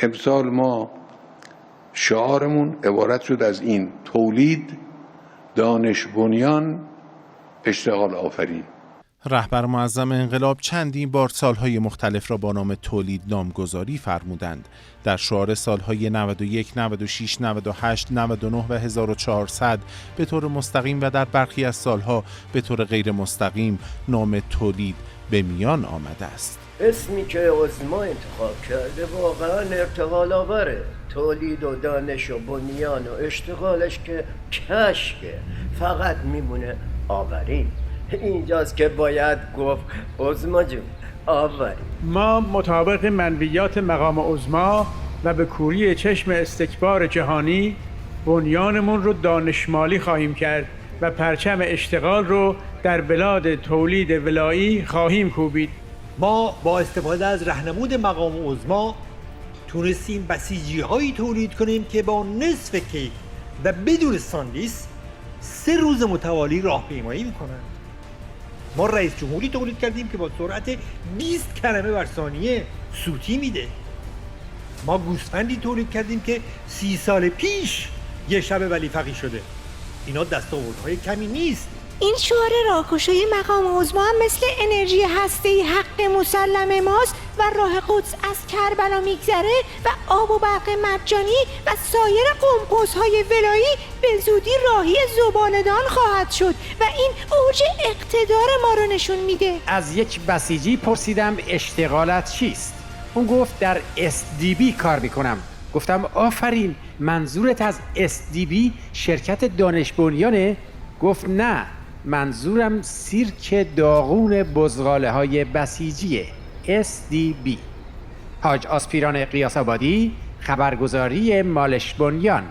امسال ما شعارمون عبارت شد از این: تولید، دانش بنیان، اشتغال آفرین. رهبر معظم انقلاب چندین بار سالهای مختلف را با نام تولید نامگذاری فرمودند. در شعار سالهای 91، 96، 98، 99 و 1400 به طور مستقیم و در برخی از سالها به طور غیر مستقیم نام تولید به میان آمده است. اسمی که عظما انتخاب کرده واقعا ارتقال آوره. تولید و دانش و بنیان و اشتغالش که کشکه، فقط میمونه آورین. اینجاست که باید گفت عظما جون آورین. ما مطابق منویات مقام عظما و به کوری چشم استکبار جهانی بنیانمون رو دانشمالی خواهیم کرد و پرچم اشتغال رو در بلاد تولید ولایی خواهیم کوبید. ما با استفاده از راهنمود مقام عظما تونستیم بسیجی‌هایی تولید کنیم که با نصف کیک و بدون ساندیس 3 روز متوالی راهپیمایی میکنن. ما رئیس جمهوری تولید کردیم که با سرعت 20 کلمه بر ثانیه سوتی میده. ما گوسفندی تولید کردیم که 30 سال پیش یه شب ولی فقیه شده. اینا دستاوردهای کمی نیست. این شعار راهگشای مقام عظما هم مثل انرژی هسته‌ای حق مسلم ماست و راه قدس از کربلا میگذره و آب و برق مجانی و سایر قمقوس‌های ولایی به زودی راهی زباله‌دان خواهد شد و این اوج اقتدار ما رو نشون میده. از یک بسیجی پرسیدم اشتغالت چیست؟ اون گفت در SDB کار میکنم. گفتم آفرین، منظورت از SDB شرکت دانش بنیانه؟ گفت نه، منظورم سیرک داغون بزغاله های بسیجیه، SDB. حاج آسپیران قیاس آبادی، خبرگزاری مالش بنیان.